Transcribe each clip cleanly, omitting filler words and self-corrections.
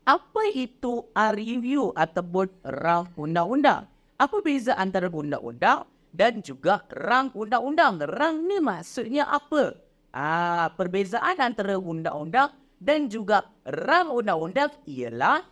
apa itu review ataupun rang undang-undang? Apa beza antara undang-undang dan juga rang undang-undang? Rang ni maksudnya apa? Perbezaan antara undang-undang dan juga rang undang-undang ialah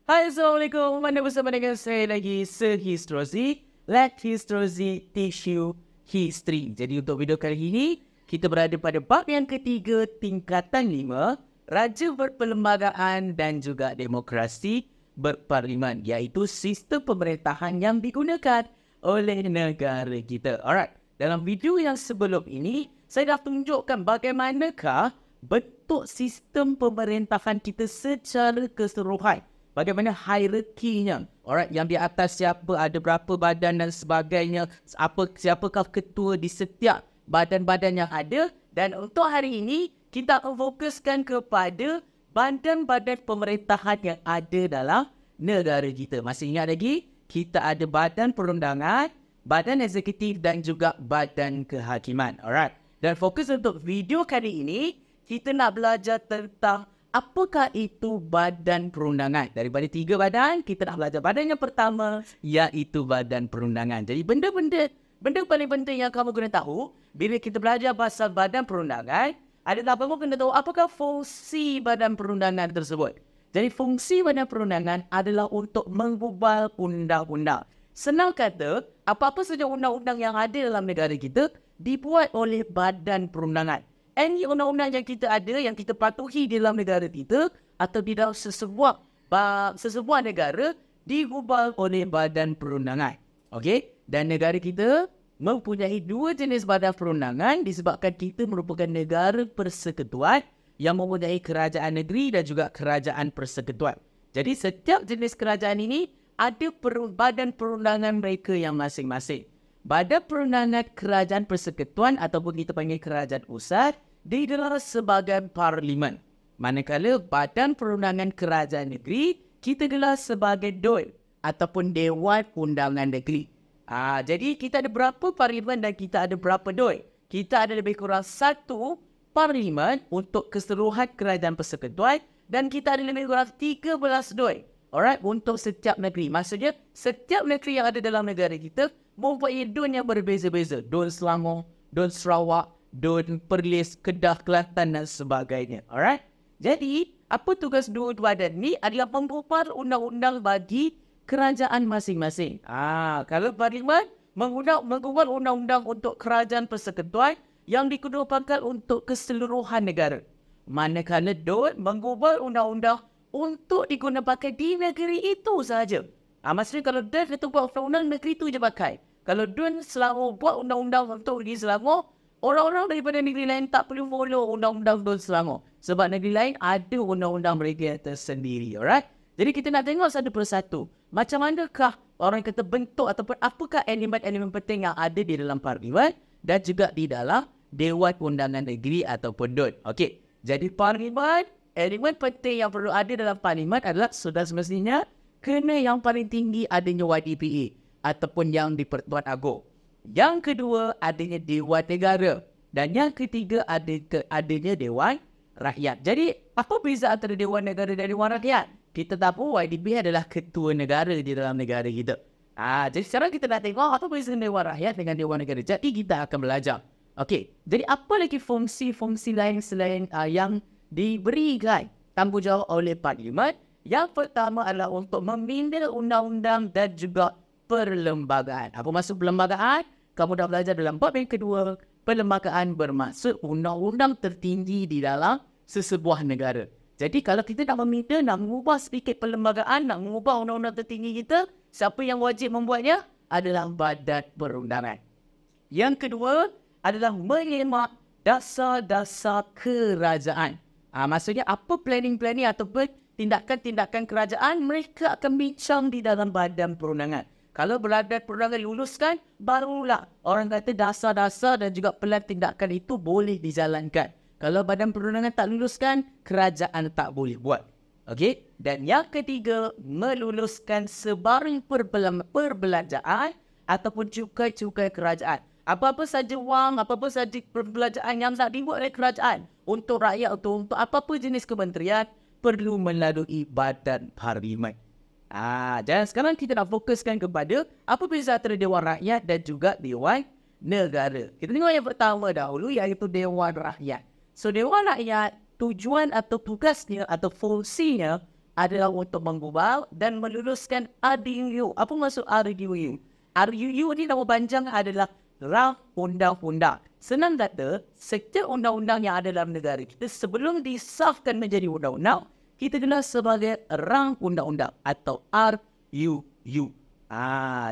Hai, Assalamualaikum. Anda bersama dengan saya lagi, Sir Histrozi. Let Histrozi teach you history. Jadi untuk video kali ini, kita berada pada bab yang ketiga, tingkatan 5, Raja berperlembagaan dan juga demokrasi berparlimen, iaitu sistem pemerintahan yang digunakan oleh negara kita. Alright, dalam video yang sebelum ini, saya dah tunjukkan bagaimanakah bentuk sistem pemerintahan kita secara keseluruhan. Bagaimana hierarkinya, alright, yang di atas siapa, ada berapa badan dan sebagainya, siapakah ketua di setiap badan-badan yang ada. Dan untuk hari ini, kita akan fokuskan kepada badan-badan pemerintahan yang ada dalam negara kita. Masih ingat lagi? Kita ada badan perundangan, badan eksekutif dan juga badan kehakiman, alright. Dan fokus untuk video kali ini, kita nak belajar tentang apakah itu badan perundangan. Daripada 3 badan, kita nak belajar badan yang pertama, iaitu badan perundangan. Jadi benda paling penting yang kamu kena tahu bila kita belajar pasal badan perundangan adalah kamu kena tahu apakah fungsi badan perundangan tersebut. Jadi fungsi badan perundangan adalah untuk menggubal undang-undang. Senang kata, apa-apa saja undang-undang yang ada dalam negara kita dibuat oleh badan perundangan. Any undang-undang yang kita ada, yang kita patuhi di dalam negara kita atau di dalam sesebuah negara digubal oleh badan perundangan. Okey? Dan negara kita mempunyai 2 jenis badan perundangan disebabkan kita merupakan negara persekutuan yang mempunyai kerajaan negeri dan juga kerajaan persekutuan. Jadi setiap jenis kerajaan ini ada badan perundangan mereka yang masing-masing. Badan perundangan kerajaan persekutuan ataupun kita panggil kerajaan pusat digelar sebagai parlimen. Manakala badan perundangan kerajaan negeri kita gelar sebagai DUN ataupun Dewan Undangan Negeri. Jadi kita ada berapa parlimen dan kita ada berapa DUN? Kita ada lebih kurang 1 parlimen untuk keseluruhan kerajaan persekutuan dan kita ada lebih kurang 13 DUN. Alright, untuk setiap negeri. Maksudnya setiap negeri yang ada dalam negara kita mempunyai DUN yang berbeza-beza. DUN Selangor, DUN Sarawak, DUN Perlis, Kedah, Kelantan dan sebagainya. Alright. Jadi, apa tugas dua badan ni adalah menggubal undang-undang bagi kerajaan masing-masing. Kalau parlimen menggubal undang-undang untuk kerajaan persekutuan yang dikemukakan untuk keseluruhan negara. Manakala DUN menggubal undang-undang untuk digunakan di negeri itu sahaja. Maksudnya kalau DUN itu buat undang-undang negeri itu je pakai. Kalau DUN Selangor buat undang-undang untuk di Selangor, orang-orang daripada negeri lain tak perlu follow undang-undang DUN Selangor. Sebab negeri lain ada undang-undang mereka tersendiri. Alright? Jadi kita nak tengok satu persatu. Macam manakah orang kata bentuk ataupun apakah elemen-elemen penting yang ada di dalam parlimen dan juga di dalam Dewan Undangan Negeri ataupun DUN. Okey. Jadi parlimen, elemen penting yang perlu ada dalam parlimen adalah sudah semestinya kena yang paling tinggi adanya YDPA ataupun yang di Pertuan Agong. Yang kedua, adanya Dewan Negara. Dan yang ketiga, adanya Dewan Rakyat. Jadi, apa beza antara Dewan Negara dan Dewan Rakyat? Kita tahu YDP adalah ketua negara di dalam negara kita. Jadi sekarang kita nak tengok apa beza Dewan Rakyat dengan Dewan Negara. Jadi, kita akan belajar. Okey, jadi apa lagi fungsi-fungsi lain selain yang diberikan tanggungjawab oleh Parlimen? Yang pertama adalah untuk membina undang-undang dan juga perlembagaan. Apa maksud perlembagaan? Kamu dah belajar dalam bab yang kedua. Perlembagaan bermaksud undang-undang tertinggi di dalam sesebuah negara. Jadi kalau kita nak meminta, nak mengubah sedikit perlembagaan, nak mengubah undang-undang tertinggi kita, siapa yang wajib membuatnya? Adalah badan perundangan. Yang kedua adalah menyemak dasar-dasar kerajaan. Maksudnya apa planning-planning ataupun tindakan-tindakan kerajaan mereka akan bincang di dalam badan perundangan. Kalau badan perundangan diluluskan, barulah orang kata dasar-dasar dan juga plan tindakan itu boleh dijalankan. Kalau badan perundangan tak luluskan, kerajaan tak boleh buat. Okey? Dan yang ketiga, meluluskan sebarang perbelanjaan ataupun cukai-cukai kerajaan. Apa-apa saja wang, apa-apa saja perbelanjaan yang nak dibuat oleh kerajaan untuk rakyat, untuk apa-apa jenis kementerian perlu melalui badan parlimen. Dan sekarang kita nak fokuskan kepada apa beza antara Dewan Rakyat dan juga Dewan Negara. Kita tengok yang pertama dahulu, iaitu Dewan Rakyat. So, Dewan Rakyat, tujuan atau tugasnya atau fungsinya adalah untuk mengubah dan meluluskan RUU. Apa maksud RUU? RUU ni nama panjang adalah Rang Undang-Undang. Senang kata, setiap undang-undang yang ada dalam negara kita sebelum disahkan menjadi undang-undang, kita kenal sebagai Rang Undang-Undang atau RUU.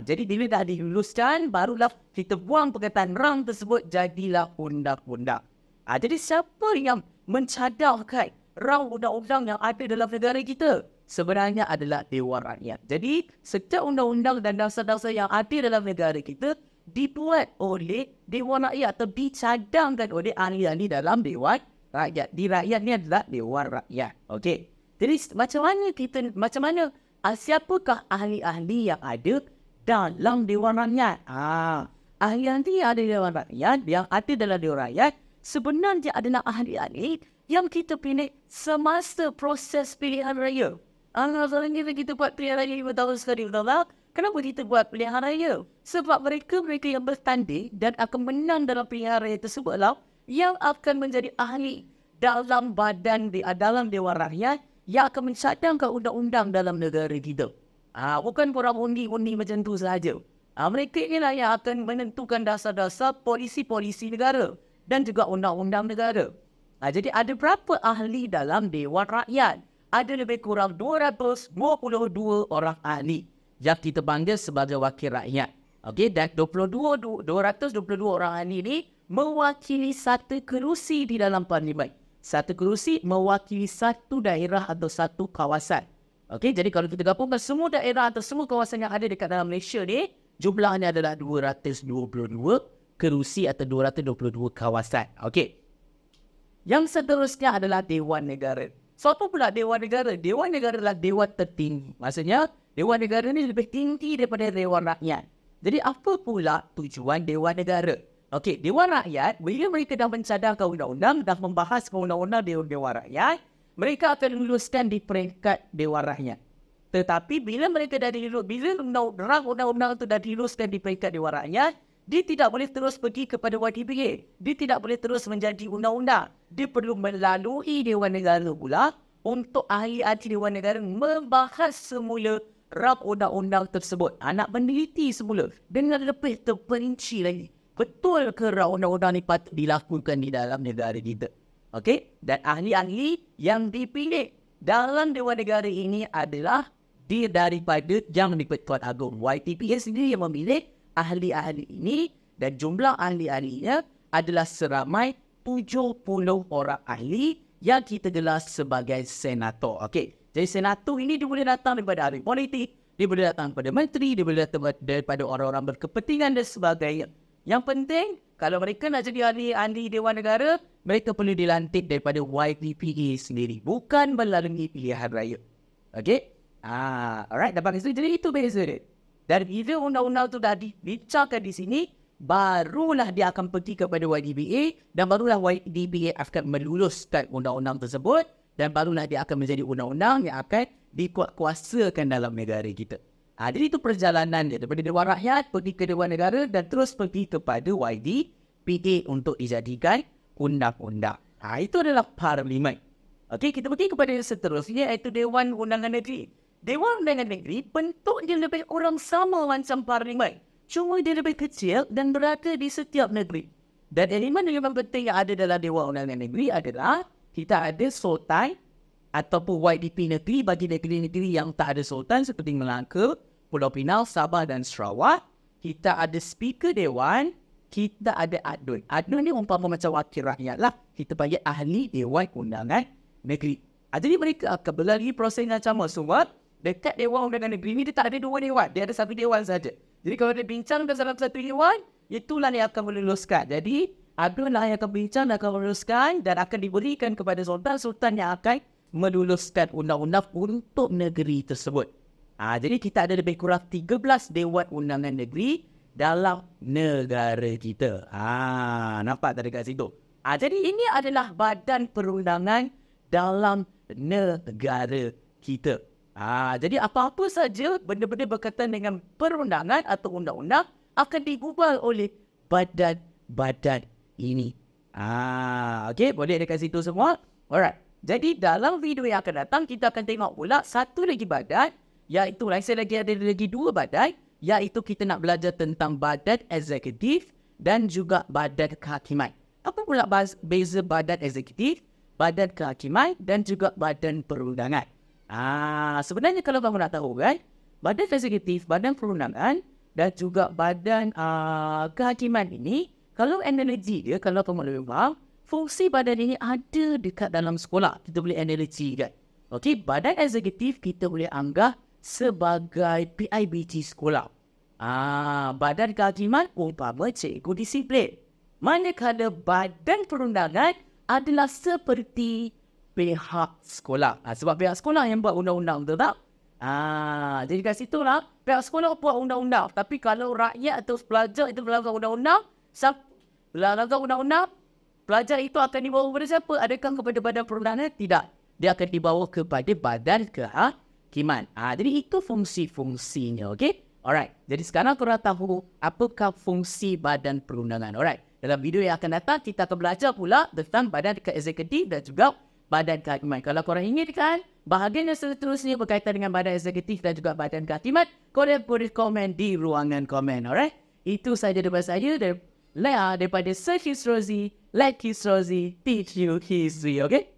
Jadi bila dah diluluskan, barulah kita buang perkataan rang tersebut, jadilah undang-undang. Jadi siapa yang mencadangkan rang undang-undang yang ada dalam negara kita? Sebenarnya adalah Dewan Rakyat. Jadi setiap undang-undang dan dasar-dasar yang ada dalam negara kita dibuat oleh Dewan Rakyat atau dicadangkan oleh ahli-ahli dalam Dewan Rakyat. Di rakyat ni adalah Dewan Rakyat. Okey. Jadi macam mana siapakah ahli-ahli yang ada dalam Dewan Rakyat? Ahli-ahli yang ada di Dewan Rakyat, yang ada dalam Dewan Rakyat, sebenarnya adalah ahli-ahli yang kita pilih semasa proses pilihan raya. Soalnya kita buat pilihan raya 5 tahun sekali, betul tak? Kenapa kita buat pilihan raya? Sebab mereka yang bertanding dan akan menang dalam pilihan raya tersebutlah yang akan menjadi ahli dalam dalam Dewan Rakyat yang akan mencadangkan undang-undang dalam negara kita. Bukan orang undi-undi macam tu sahaja. Mereka inilah yang akan menentukan dasar-dasar polisi-polisi negara dan juga undang-undang negara. Jadi ada berapa ahli dalam Dewan Rakyat? Ada lebih kurang 222 orang ahli yang kita panggil sebagai wakil rakyat. Okey, dan 222 orang ahli ini mewakili satu kerusi di dalam parlimen. Satu kerusi mewakili satu daerah atau satu kawasan. Okey, jadi kalau kita gabungkan semua daerah atau semua kawasan yang ada dekat dalam Malaysia ni, jumlahnya adalah 222 kerusi atau 222 kawasan. Okey. Yang seterusnya adalah Dewan Negara. So, apa pula Dewan Negara? Dewan Negara adalah dewan tertinggi. Maksudnya, Dewan Negara ni lebih tinggi daripada Dewan Rakyat. Jadi, apa pula tujuan Dewan Negara? Okey, Dewan Rakyat, bila mereka dah mencadangkan undang-undang, dah membahas undang-undang Dewan Rakyat, mereka akan luluskan di peringkat Dewan Rakyat. Tetapi, bila mereka dah undang-undang itu dah diluluskan di peringkat Dewan Rakyat, dia tidak boleh terus pergi kepada YTPA. Dia tidak boleh terus menjadi undang-undang. Dia perlu melalui Dewan Negara pula untuk ahli-ahli Dewan Negara membahas semula rang undang-undang tersebut. Nak meneliti semula dengan lebih terperinci lagi. Betul ke rang undang-undang ni patut dilakukan di dalam negara kita? Okey? Dan ahli-ahli yang dipilih dalam Dewan Negara ini adalah daripada Yang di-Pertuan Agong. YTPA sendiri yang memilih ahli-ahli ini, dan jumlah ahli-ahlinya adalah seramai 70 orang ahli yang kita gelar sebagai senator. Okey. Jadi senator ini dia boleh datang daripada ahli politik, dia boleh datang daripada menteri, dia boleh datang daripada orang-orang berkepentingan dan sebagainya. Yang penting, kalau mereka nak jadi ahli Dewan Negara, mereka perlu dilantik daripada YTPA sendiri, bukan melalui pilihan raya. Okey? Alright, dapat itu. Jadi itu beza dia. Dan bila undang-undang itu dah dibincangkan di sini, barulah dia akan pergi kepada YTPA, dan barulah YTPA akan meluluskan undang-undang tersebut, dan barulah dia akan menjadi undang-undang yang akan dikuatkuasakan dalam negara kita. Jadi itu perjalanan dia daripada Dewan Rakyat pergi ke Dewan Negara dan terus pergi kepada YTPA untuk dijadikan undang-undang. Itu adalah parlimen. Okey, kita pergi kepada yang seterusnya, iaitu Dewan Undangan Negeri. Dewan Undangan Negeri bentuk dia lebih kurang sama macam parlimen. Cuma dia lebih kecil dan berada di setiap negeri. Dan elemen-elemen penting yang ada dalam Dewan Undangan Negeri adalah kita ada sultan ataupun YDP negeri bagi negeri-negeri yang tak ada sultan seperti Melaka, Pulau Pinang, Sabah dan Sarawak. Kita ada speaker Dewan, kita ada adun. Adun ni umpama macam wakil rakyat lah. Kita panggil ahli Dewan Undangan Negeri. Jadi mereka akan melalui proses yang sama. Sebab dekat Dewan Undangan Negeri ni dia tak ada dua dewan. Dia ada satu dewan saja. Jadi kalau dia bincang dalam satu dewan, itulah yang akan meluluskan. Jadi adunlah yang akan bincang dan akan meluluskan dan akan diberikan kepada sultan-sultan yang akan meluluskan undang-undang untuk negeri tersebut. Jadi kita ada lebih kurang 13 Dewan Undangan Negeri dalam negara kita. Nampak tak dekat situ? Jadi ini adalah badan perundangan dalam negara kita. Jadi apa-apa saja benda-benda berkaitan dengan perundangan atau undang-undang akan digubal oleh badan-badan ini. Okey, boleh dekat situ semua? Alright. Jadi dalam video yang akan datang kita akan tengok pula satu lagi badan, iaitu saya lagi ada lagi dua badan, iaitu kita nak belajar tentang badan eksekutif dan juga badan kehakiman. Apa pula beza badan eksekutif, badan kehakiman dan juga badan perundangan? Sebenarnya kalau kamu nak tahu kan, badan eksekutif, badan perundangan dan juga badan kehakiman ini, kalau analogi dia, kalau kamu lebih faham, fungsi badan ini ada dekat dalam sekolah. Kita boleh analogi kan. Okey, badan eksekutif kita boleh anggap sebagai PIBT sekolah. Badan kehakiman umpama cikgu disiplin. Manakala badan perundangan adalah seperti pihak sekolah. Sebab pihak sekolah yang buat undang-undang, betul tak? Jadi kat situ lah, pihak sekolah buat undang-undang. Tapi kalau rakyat atau pelajar itu melanggar undang-undang, pelajar itu akan dibawa kepada siapa? Adakah kepada badan perundangan? Tidak. Dia akan dibawa kepada badan kehakiman. Jadi itu fungsi-fungsinya, okey? Alright. Jadi sekarang korang tahu apakah fungsi badan perundangan. Alright. Dalam video yang akan datang, kita akan belajar pula tentang badan eksekutif dan juga badan kehakiman. Kalau korang inginkan bahagian yang seterusnya berkaitan dengan badan eksekutif dan juga badan kehakiman, korang boleh komen di ruangan komen. Alright. Itu sahaja daripada saya daripada Sir Hisrozi, Like Hisrozi, Teach You History. Okay.